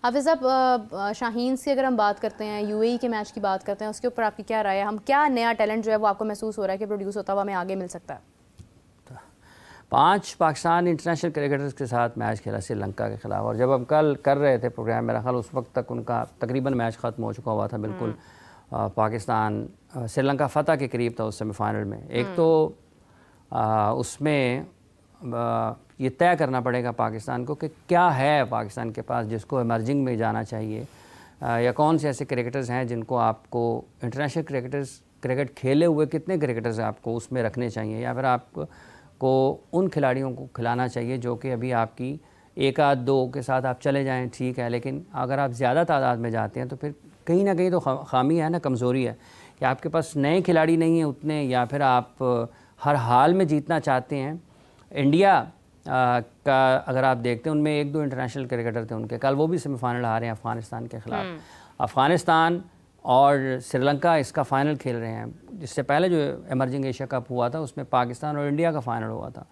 हाफिज़ साहब, शाहीन से अगर हम बात करते हैं, यूएई के मैच की बात करते हैं, उसके ऊपर आपकी क्या राय है? हम क्या नया टैलेंट जो है वो आपको महसूस हो रहा है कि प्रोड्यूस होता हुआ हमें आगे मिल सकता है? 5 पाकिस्तान इंटरनेशनल क्रिकेटर्स के साथ मैच खेला श्रीलंका के ख़िलाफ़, और जब हम कल कर रहे थे प्रोग्राम, मेरा ख्याल उस वक्त तक उनका तकरीबन मैच ख़त्म हो चुका हुआ था बिल्कुल। पाकिस्तान श्रीलंका फ़तह के करीब था उस सेमीफाइनल में। एक तो उसमें ये तय करना पड़ेगा पाकिस्तान को कि क्या है पाकिस्तान के पास जिसको इमर्जिंग में जाना चाहिए, या कौन से ऐसे क्रिकेटर्स हैं जिनको आपको इंटरनेशनल क्रिकेट खेले हुए कितने क्रिकेटर्स आपको उसमें रखने चाहिए, या फिर आपको उन खिलाड़ियों को खिलाना चाहिए जो कि अभी आपकी 1 आध 2 के साथ आप चले जाएं, ठीक है, लेकिन अगर आप ज़्यादा तादाद में जाते हैं तो फिर कहीं ना कहीं तो खामी है ना, कमज़ोरी है कि आपके पास नए खिलाड़ी नहीं हैं उतने, या फिर आप हर हाल में जीतना चाहते हैं। इंडिया का अगर आप देखते हैं, उनमें 1-2 इंटरनेशनल क्रिकेटर थे उनके, कल वो भी सेमीफाइनल हारे हैं अफ़गानिस्तान के ख़िलाफ़। अफ़गानिस्तान और श्रीलंका इसका फ़ाइनल खेल रहे हैं। जिससे पहले जो इमर्जिंग एशिया कप हुआ था उसमें पाकिस्तान और इंडिया का फ़ाइनल हुआ था।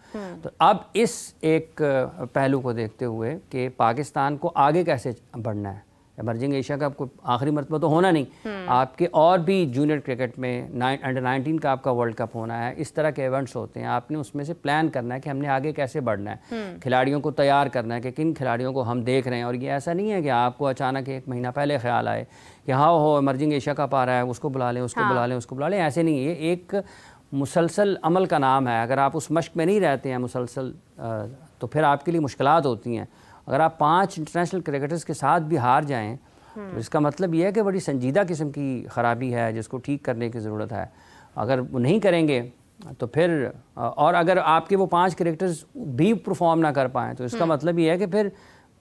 तो अब इस एक पहलू को देखते हुए कि पाकिस्तान को आगे कैसे बढ़ना है, इमर्जिंग एशिया कप को आखिरी मरतबा तो होना नहीं, आपके और भी जूनियर क्रिकेट में अंडर 19 का आपका वर्ल्ड कप होना है, इस तरह के इवेंट्स होते हैं। आपने उसमें से प्लान करना है कि हमने आगे कैसे बढ़ना है, खिलाड़ियों को तैयार करना है कि किन खिलाड़ियों को हम देख रहे हैं। और ये ऐसा नहीं है कि आपको अचानक 1 महीना पहले ख्याल आए कि हाँ हो इमर्जिंग एशिया कप आ रहा है, उसको बुला लें, उसको बुला लें, उसको बुला लें। ऐसे नहीं, ये एक मुसलसल अमल का नाम है। अगर आप उस मश्क में नहीं रहते हैं मुसलसल, तो फिर आपके लिए मुश्किलात होती हैं। अगर आप 5 इंटरनेशनल क्रिकेटर्स के साथ भी हार जाएं तो इसका मतलब यह है कि बड़ी संजीदा किस्म की ख़राबी है जिसको ठीक करने की ज़रूरत है। अगर वो नहीं करेंगे तो फिर, और अगर आपके वो 5 क्रिकेटर्स भी परफॉर्म ना कर पाएँ तो इसका मतलब ये है कि फिर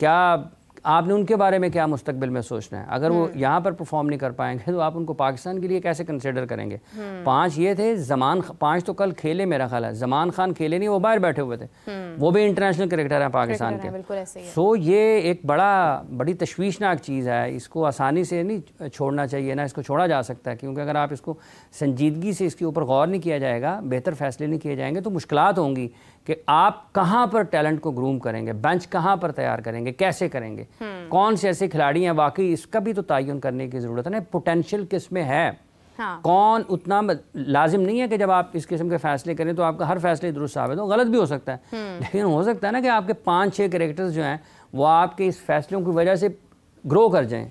क्या आपने उनके बारे में क्या मुस्तकबिल में सोचना है। अगर वो यहाँ पर परफॉर्म नहीं कर पाएंगे तो आप उनको पाकिस्तान के लिए कैसे कंसिडर करेंगे। 5 ये थे, 5 तो कल खेले, मेरा ख्याल है ज़मान खान खेले नहीं, वो बाहर बैठे हुए थे, वो भी इंटरनेशनल क्रिकेटर हैं पाकिस्तान के। सो ये एक बड़ी तशवीशनाक चीज़ है, इसको आसानी से नहीं छोड़ना चाहिए, ना इसको छोड़ा जा सकता है, क्योंकि अगर आप इसको संजीदगी से इसके ऊपर गौर नहीं किया जाएगा, बेहतर फैसले नहीं किए जाएंगे तो मुश्किलात होंगी कि आप कहाँ पर टैलेंट को ग्रूम करेंगे, बेंच कहाँ पर तैयार करेंगे, कैसे करेंगे, कौन से ऐसे खिलाड़ी हैं वाकई इसका भी तो तयन करने की ज़रूरत है ना, पोटेंशियल किस में है। हाँ। कौन उतना लाजिम नहीं है कि जब आप इस किस्म के फैसले करें तो आपका हर फैसले दुरुस्त साबित हो, गलत भी हो सकता है, लेकिन हो सकता है ना कि आपके 5-6 क्रिकेटर्स जो हैं वो आपके इस फैसलों की वजह से ग्रो कर जाएं,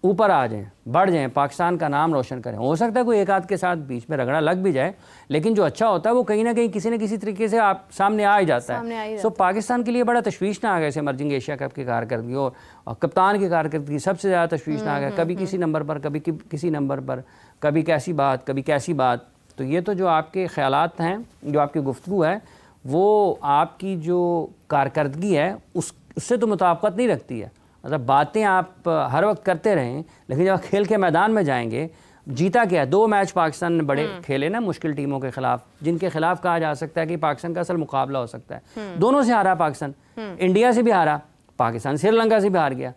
ऊपर आ जाएं, बढ़ जाएं, पाकिस्तान का नाम रोशन करें। हो सकता है कोई एक आध के साथ बीच में रगड़ा लग भी जाए, लेकिन जो अच्छा होता है वो कहीं ना कहीं किसी न किसी तरीके से आप सामने आ ही जाता है। सो पाकिस्तान के लिए बड़ा तशवीशनाक है इमर्जिंग एशिया कप की कारकर्दगी, और कप्तान की कारकर्दगी सबसे ज़्यादा तशवीशनाक है। कभी किसी नंबर पर, कभी किसी नंबर पर, कभी कैसी बात, कभी कैसी बात। तो ये तो जो आपके ख़यालात हैं, जो आपकी गुफ्तगू है, वो आपकी जो कारकर्दगी है उससे तो मुताबिकत नहीं रखती है। मतलब बातें आप हर वक्त करते रहें, लेकिन जब खेल के मैदान में जाएंगे, जीता क्या है? 2 मैच पाकिस्तान ने बड़े खेले ना मुश्किल टीमों के खिलाफ, जिनके खिलाफ कहा जा सकता है कि पाकिस्तान का असल मुकाबला हो सकता है। दोनों से हारा पाकिस्तान, इंडिया से भी हारा पाकिस्तान, श्रीलंका से भी हार गया।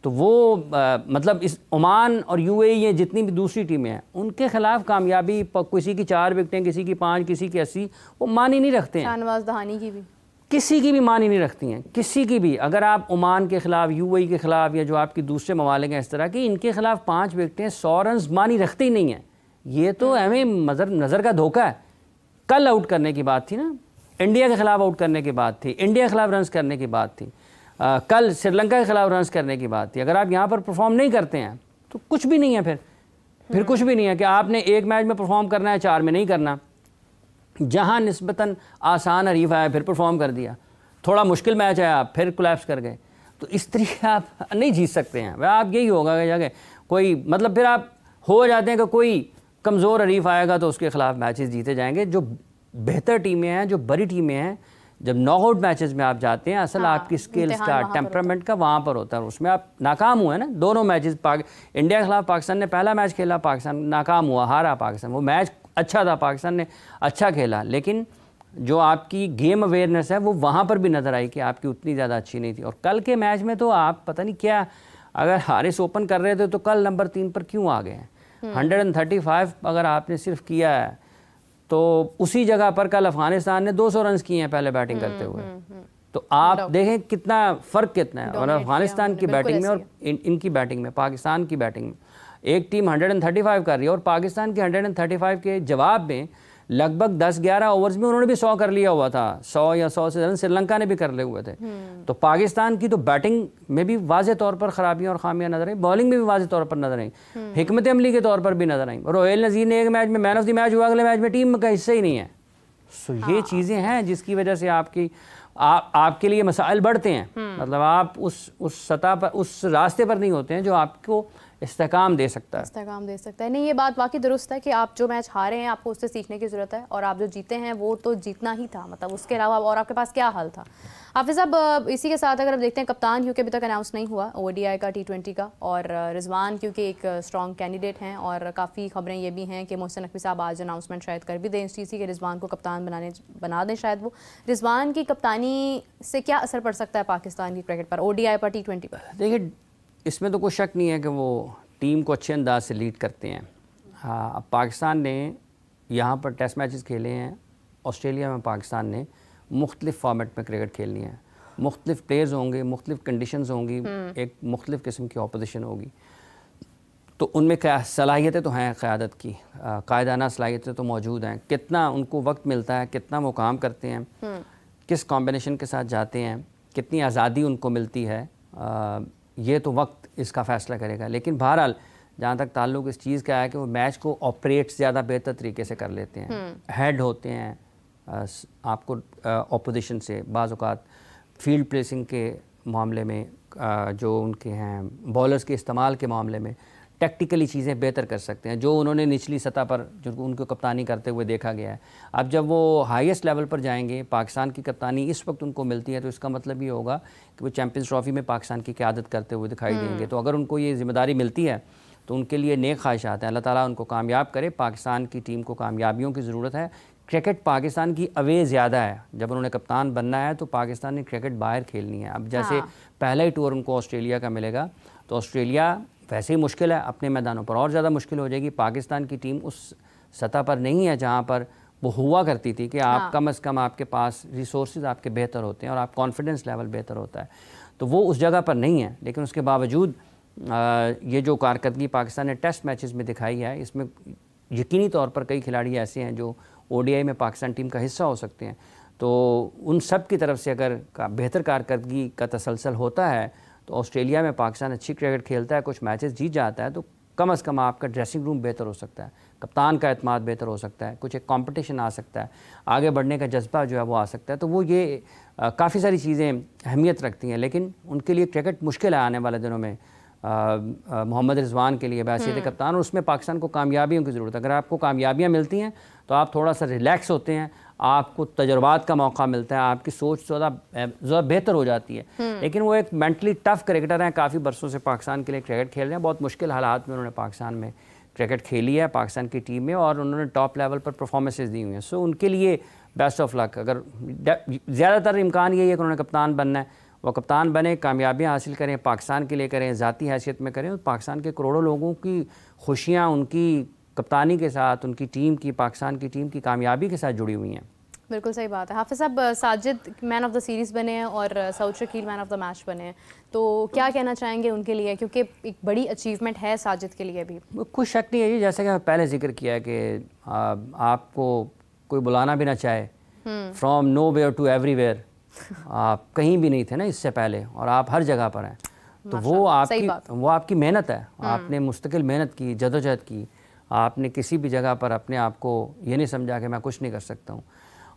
तो वो मतलब इस ओमान और यूएई, ये जितनी भी दूसरी टीमें हैं, उनके खिलाफ कामयाबी, किसी की 4 विकेटें, किसी की 5, किसी की 80, वो मान ही नहीं रखते हैं। शाहनवाज दहानी की भी किसी की भी मान ही नहीं रखती हैं, किसी की भी। अगर आप ओमान के ख़िलाफ़, यूएई के ख़िलाफ़, या जो आपकी दूसरे ममालिक हैं इस तरह की, इनके ख़िलाफ़ 5 विकेटें, 100 रन मान ही रखते ही नहीं हैं। ये तो हमें नज़र का धोखा है। कल आउट करने की बात थी ना, इंडिया के ख़िलाफ़ आउट करने की बात थी, इंडिया के ख़िलाफ़ रन करने की बात थी, कल श्रीलंका के ख़िलाफ़ रन करने की बात थी। अगर आप यहाँ पर परफॉर्म नहीं करते हैं तो कुछ भी नहीं है, फिर कुछ भी नहीं है कि आपने एक मैच में परफॉर्म करना है, 4 में नहीं करना। जहाँ निस्बतन आसान हरीफ आया फिर परफॉर्म कर दिया, थोड़ा मुश्किल मैच आया फिर कोलैप्स कर गए, तो इस तरीके आप नहीं जीत सकते हैं। वह आप यही होगा कि जाके कोई मतलब फिर आप हो जाते हैं कि कोई कमज़ोर हरीफ आएगा तो उसके ख़िलाफ़ मैचेस जीते जाएंगे। जो बेहतर टीमें हैं, जो बड़ी टीमें हैं, जब नॉकआउट मैचेस में आप जाते हैं, असल आपकी स्किल्स का, टेम्परामेंट का वहाँ पर होता है। उसमें आप नाकाम हुए ना, दोनों मैचेस। इंडिया के खिलाफ पाकिस्तान ने पहला मैच खेला, पाकिस्तान नाकाम हुआ, हारा पाकिस्तान। वो मैच अच्छा था, पाकिस्तान ने अच्छा खेला, लेकिन जो आपकी गेम अवेयरनेस है वो वहाँ पर भी नज़र आई कि आपकी उतनी ज़्यादा अच्छी नहीं थी। और कल के मैच में तो आप पता नहीं क्या, अगर हारिस ओपन कर रहे थे तो कल नंबर 3 पर क्यों आ गए हैं? 135 अगर आपने सिर्फ किया है तो उसी जगह पर कल अफगानिस्तान ने 200 रन किए हैं पहले बैटिंग करते हुए। तो आप देखें कितना फ़र्क कितना है और अफगानिस्तान की बैटिंग में और इनकी बैटिंग में, पाकिस्तान की बैटिंग में। एक टीम 135 कर रही है और पाकिस्तान के 135 के जवाब में लगभग 10-11 ओवर्स में उन्होंने भी 100 कर लिया हुआ था। 100 या 100 से ज़्यादा श्रीलंका ने भी कर लिए हुए थे। तो पाकिस्तान की तो बैटिंग में भी वाज़े तौर पर ख़राबियाँ और खामियाँ नजर आई, बॉलिंग में भी वाज़े तौर पर नजर आई, हिकमत अमली के तौर पर भी नजर आई। रोहेल नज़ीर ने एक मैच में मैन ऑफ द मैच हुआ, अगले मैच में टीम का हिस्सा ही नहीं है। सो ये चीज़ें हैं जिसकी वजह से आपके लिए मसाइल बढ़ते हैं। मतलब आप उस सतह पर, उस रास्ते पर नहीं होते हैं जो आपको इस्तेकाम दे सकता है। नहीं, ये बात वाकई दुरुस्त है कि आप जो मैच हारे हैं आपको उससे सीखने की ज़रूरत है, और आप जो जीते हैं वो तो जीतना ही था, मतलब उसके अलावा और आपके पास क्या हल था। हाफिज़ साहब, इसी के साथ अगर आप देखते हैं कप्तान क्योंकि अभी तक अनाउंस नहीं हुआ ODI का, T20 का, और रिजवान क्योंकि एक स्ट्रॉन्ग कैंडिडेट हैं, और काफ़ी खबरें ये भी हैं कि मोहसिन नकवी साहब आज अनाउंसमेंट शायद कर भी दें इस चीज़ की कि रिजवान को कप्तान बना दें शायद। वो रिजवान की कप्तानी से क्या असर पड़ सकता है पाकिस्तान की क्रिकेट पर, ODI पर, T20 पर? देखिए, इसमें तो कोई शक नहीं है कि वो टीम को अच्छे अंदाज से लीड करते हैं। हाँ, अब पाकिस्तान ने यहाँ पर टेस्ट मैचेस खेले हैं, ऑस्ट्रेलिया में पाकिस्तान ने मुख्तलिफ फॉर्मेट में क्रिकेट खेलनी है, मुख्तलिफ प्लेयर्स होंगे, मुख्तलिफ कंडीशंस होंगी, एक मुख्तलिफ किस्म की ऑपोजिशन होगी। तो उनमें क्या सलाहियतें तो हैं क़यादत की, कायदाना सलाहियतें तो मौजूद हैं। कितना उनको वक्त मिलता है, कितना वो काम करते हैं, किस कॉम्बिनेशन के साथ जाते हैं, कितनी आज़ादी उनको मिलती है, ये तो वक्त इसका फ़ैसला करेगा। लेकिन बहरहाल जहाँ तक ताल्लुक़ इस चीज़ का है कि वो मैच को ऑपरेट ज़्यादा बेहतर तरीके से कर लेते हैं, हेड होते हैं आपको ऑपोजिशन से, बाज़ औक़ात फील्ड प्लेसिंग के मामले में, जो उनके हैं बॉलर्स के इस्तेमाल के मामले में टैक्टिकली चीज़ें बेहतर कर सकते हैं, जो उन्होंने निचली सतह पर जो उनको कप्तानी करते हुए देखा गया है। अब जब वो हाईएस्ट लेवल पर जाएंगे, पाकिस्तान की कप्तानी इस वक्त उनको मिलती है, तो इसका मतलब ये होगा कि वो चैम्पियंस ट्रॉफी में पाकिस्तान की क़यादत करते हुए दिखाई देंगे। तो अगर उनको ये ज़िम्मेदारी मिलती है तो उनके लिए नेक ख्वाहिशात हैं, अल्लाह ताला उनको कामयाब करे। पाकिस्तान की टीम को कामयाबियों की ज़रूरत है। क्रिकेट पाकिस्तान की अवे ज़्यादा है, जब उन्होंने कप्तान बनना है तो पाकिस्तान ने क्रिकेट बाहर खेलनी है। अब जैसे पहला ही टूर उनको ऑस्ट्रेलिया का मिलेगा, तो ऑस्ट्रेलिया वैसे ही मुश्किल है, अपने मैदानों पर और ज़्यादा मुश्किल हो जाएगी। पाकिस्तान की टीम उस सतह पर नहीं है जहाँ पर वो हुआ करती थी कि आप कम अज़ कम आपके पास रिसोर्सेज आपके बेहतर होते हैं और आप कॉन्फिडेंस लेवल बेहतर होता है, तो वो उस जगह पर नहीं है। लेकिन उसके बावजूद ये जो कारकर्दगी पाकिस्तान ने टेस्ट मैचेस में दिखाई है, इसमें यकीनी तौर पर कई खिलाड़ी ऐसे हैं जो ODI में पाकिस्तान टीम का हिस्सा हो सकते हैं। तो उन सब की तरफ से अगर बेहतर कारकर्दगी का तसलसल होता है तो ऑस्ट्रेलिया में पाकिस्तान अच्छी क्रिकेट खेलता है, कुछ मैचेस जीत जाता है, तो कम अज़ कम आपका ड्रेसिंग रूम बेहतर हो सकता है, कप्तान का एतमाद बेहतर हो सकता है, कुछ एक कंपटीशन आ सकता है, आगे बढ़ने का जज्बा जो है वो आ सकता है। तो वो ये काफ़ी सारी चीज़ें अहमियत रखती हैं। लेकिन उनके लिए क्रिकेट मुश्किल है आने वाले दिनों में, मोहम्मद रिजवान के लिए बैसियत कप्तान, और उसमें पाकिस्तान को कामयाबियों की ज़रूरत है। अगर आपको कामयाबियाँ मिलती हैं तो आप थोड़ा सा रिलैक्स होते हैं, आपको तजुर्बात का मौका मिलता है, आपकी सोच ज़्यादा बेहतर हो जाती है। लेकिन वो एक मेंटली टफ़ क्रिकेटर हैं, काफ़ी बरसों से पाकिस्तान के लिए क्रिकेट खेल रहे हैं, बहुत मुश्किल हालात में उन्होंने पाकिस्तान में क्रिकेट खेली है, पाकिस्तान की टीम में, और उन्होंने टॉप लेवल पर परफॉर्मेंसेस दी हुई हैं। सो उनके लिए बेस्ट ऑफ लक। अगर ज़्यादातर इम्कान यही है कि उन्होंने कप्तान बनना है, वो कप्तान बने, कामयाबियाँ हासिल करें, पाकिस्तान के लिए करें, ज़ाती हैसियत में करें, और पाकिस्तान के करोड़ों लोगों की खुशियाँ उनकी कप्तानी के साथ, उनकी टीम की, पाकिस्तान की टीम की कामयाबी के साथ जुड़ी हुई हैं। बिल्कुल सही बात है। हाफिज़ साहब, Sajid man of the series बने हैं और Saud Shakeel man of the match बने हैं, तो क्या कहना चाहेंगे उनके लिए, क्योंकि एक बड़ी अचीवमेंट है साजिद के लिए भी? कुछ शक नहीं है जी, जैसे कि पहले जिक्र किया कि आपको कोई बुलाना भी ना चाहे, from nowhere to everywhere, आप कहीं भी नहीं थे ना इससे पहले, और आप हर जगह पर हैं। तो वो आपकी मेहनत है, आपने मुस्तकिल मेहनत की, जदोजहद की, आपने किसी भी जगह पर अपने आप को ये नहीं समझा कि मैं कुछ नहीं कर सकता हूँ।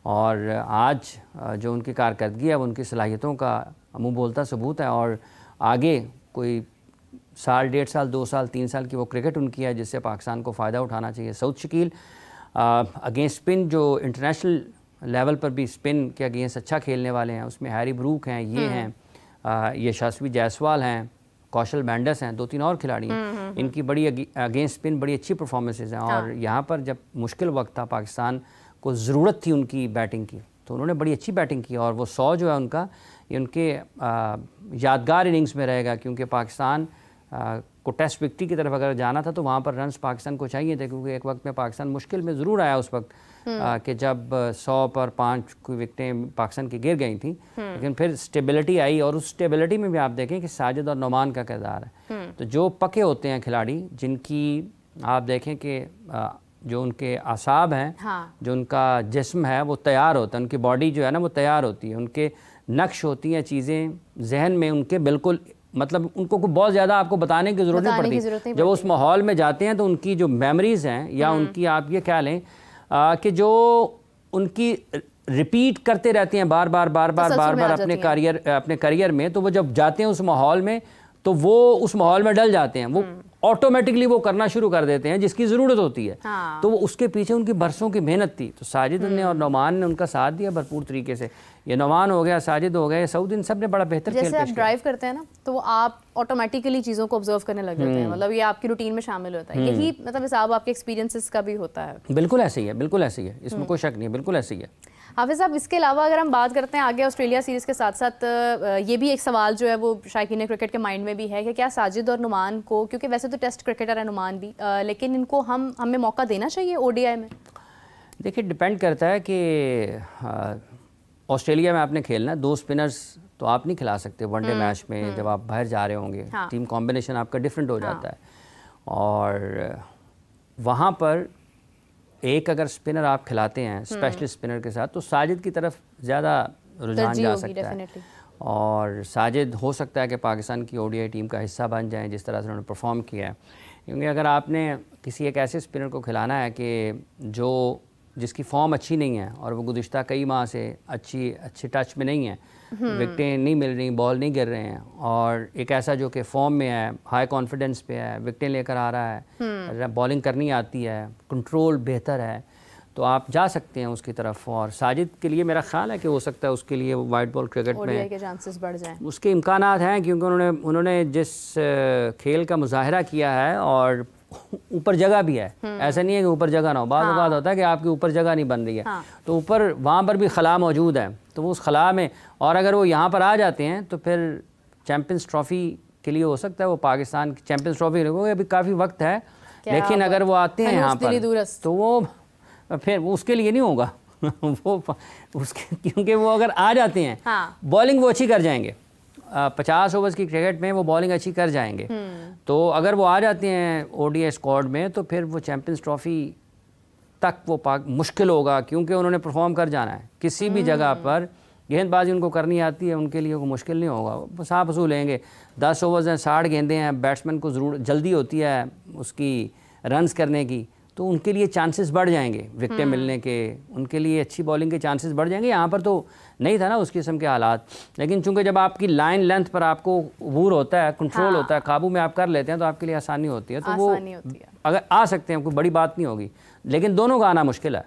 और आज जो उनकी कारकर्दगी है वो उनकी सलाहियतों का मुँह बोलता सबूत है, और आगे कोई साल, 1.5 साल, 2 साल, 3 साल की वो क्रिकेट उनकी है जिससे पाकिस्तान को फ़ायदा उठाना चाहिए। सऊद शकील अगेंस्ट स्पिन, जो इंटरनेशनल लेवल पर भी स्पिन के अगेंस्ट अच्छा खेलने वाले हैं, उसमें हैरी ब्रूक हैं, ये हैं, यशस्वी जायसवाल हैं, कौशल बैंडस हैं, 2-3 और खिलाड़ी हैं। इनकी बड़ी अगेंस्ट स्पिन बड़ी अच्छी परफॉर्मेंसेज हैं। और यहाँ पर जब मुश्किल वक्त था, पाकिस्तान को ज़रूरत थी उनकी बैटिंग की, तो उन्होंने बड़ी अच्छी बैटिंग की, और वो 100 जो है उनका, ये उनके यादगार इनिंग्स में रहेगा, क्योंकि पाकिस्तान को टेस्ट विक्ट्री की तरफ अगर जाना था तो वहाँ पर रन्स पाकिस्तान को चाहिए थे, क्योंकि एक वक्त में पाकिस्तान मुश्किल में ज़रूर आया उस वक्त कि जब 100 पर 5 की विकेटें पाकिस्तान की गिर गई थी, लेकिन फिर स्टेबिलिटी आई, और उस स्टेबिलिटी में भी आप देखें कि साजिद और नुमान का किरदार है। तो जो पके होते हैं खिलाड़ी, जिनकी आप देखें कि जो उनके आसाब हैं, जो उनका जिस्म है वो तैयार होता है, उनकी बॉडी जो है ना वो तैयार होती है, उनके नक्श होती हैं चीज़ें जहन में उनके, बिल्कुल मतलब उनको बहुत ज़्यादा आपको बताने की ज़रूरत नहीं पड़ती। जब उस माहौल में जाते हैं तो उनकी जो मेमोरीज़ हैं या उनकी आप ये क्या लें कि जो उनकी रिपीट करते रहते हैं बार बार अपने करियर में, तो वो जब जाते हैं उस माहौल में तो वो उस माहौल में डल जाते हैं, वो ऑटोमेटिकली वो करना शुरू कर देते हैं जिसकी ज़रूरत होती है। तो वो उसके पीछे उनकी बरसों की मेहनत थी। तो साजिद ने और नुमान ने उनका साथ दिया भरपूर तरीके से। ये नुमान हो गया, साजिद हो गए, सऊद, इन सब ने बड़ा बेहतर खेल पेश किया। जैसे आप ड्राइव करते हैं ना तो आप ऑटोमेटिकली चीज़ों को ऑब्जर्व करने लग जाते हैं, मतलब ये आपकी रूटीन में शामिल होता है। यही मतलब हिसाब आपके एक्सपीरियंसेस का भी होता है। बिल्कुल ऐसे ही है, बिल्कुल ऐसे ही है, इसमें कोई शक नहीं है, बिल्कुल ऐसे ही है। हाफिज़ साहब, इसके अलावा अगर हम बात करते हैं आगे ऑस्ट्रेलिया सीरीज़ के साथ साथ, ये भी एक सवाल जो है वो शायकीन क्रिकेट के माइंड में भी है कि क्या साजिद और नुमान को, क्योंकि वैसे तो टेस्ट क्रिकेटर है नुमान भी, लेकिन इनको हमें मौका देना चाहिए ओडीआई में? देखिए, डिपेंड करता है कि ऑस्ट्रेलिया में आपने खेलना है, 2 स्पिनर्स तो आप नहीं खिला सकते वनडे मैच में जब आप बाहर जा रहे होंगे। टीम कॉम्बिनेशन आपका डिफरेंट हो जाता है, और वहाँ पर एक अगर स्पिनर आप खिलाते हैं स्पेशलिस्ट स्पिनर के साथ, तो साजिद की तरफ ज़्यादा रुझान जा सकता है, और साजिद हो सकता है कि पाकिस्तान की ओडीआई टीम का हिस्सा बन जाएं जिस तरह से उन्होंने परफॉर्म किया है। क्योंकि अगर आपने किसी एक ऐसे स्पिनर को खिलाना है कि जिसकी फॉर्म अच्छी नहीं है और वो गुज़िश्ता कई माह से अच्छे टच में नहीं है, विकेटें नहीं मिल रही, बॉल नहीं गिर रहे हैं, और एक ऐसा जो कि फॉर्म में है, हाई कॉन्फिडेंस पे है, विकेटें लेकर आ रहा है, बॉलिंग करनी आती है, कंट्रोल बेहतर है, तो आप जा सकते हैं उसकी तरफ। और साजिद के लिए मेरा ख्याल है कि हो सकता है उसके लिए वाइट बॉल क्रिकेट में के चांसेस बढ़ जाएं, उसके इम्कानात हैं, क्योंकि उन्होंने जिस खेल का मुजाहिरा किया है, और ऊपर जगह भी है, ऐसा नहीं है कि ऊपर जगह ना हो। बात होता है कि आपकी ऊपर जगह नहीं बन रही है, तो ऊपर वहाँ पर भी खला मौजूद है, तो वो उस खला में, और अगर वो यहाँ पर आ जाते हैं तो फिर चैम्पियंस ट्रॉफ़ी के लिए हो सकता है वो पाकिस्तान की चैम्पियंस ट्रॉफ़ी, अभी काफ़ी वक्त है, लेकिन अगर वो आते हैं यहाँ पर तो वो फिर उसके लिए नहीं होगा वो क्योंकि वो अगर आ जाते हैं बॉलिंग वो अच्छी कर जाएंगे, 50 ओवर्स की क्रिकेट में वो बॉलिंग अच्छी कर जाएंगे। तो अगर वो आ जाते हैं ओडीआई स्क्वाड में तो फिर वो चैम्पियंस ट्रॉफ़ी तक वो मुश्किल होगा, क्योंकि उन्होंने परफॉर्म कर जाना है किसी भी जगह पर। गेंदबाजी उनको करनी आती है, उनके लिए वो मुश्किल नहीं होगा, वो साफ वसूल लेंगे। 10 ओवर्स हैं, 60 गेंदें हैं, बैट्समैन को ज़रूर जल्दी होती है उसकी रन्स करने की, तो उनके लिए चांसेस बढ़ जाएंगे विकेटें मिलने के, उनके लिए अच्छी बॉलिंग के चांसेस बढ़ जाएंगे। यहाँ पर तो नहीं था ना उस किस्म के हालात, लेकिन चूंकि जब आपकी लाइन लेंथ पर आपको अबूर होता है, कंट्रोल होता है, काबू में आप कर लेते हैं, तो आपके लिए आसानी होती है। तो वो अगर आ सकते हैं, कोई बड़ी बात नहीं होगी, लेकिन दोनों का आना मुश्किल है।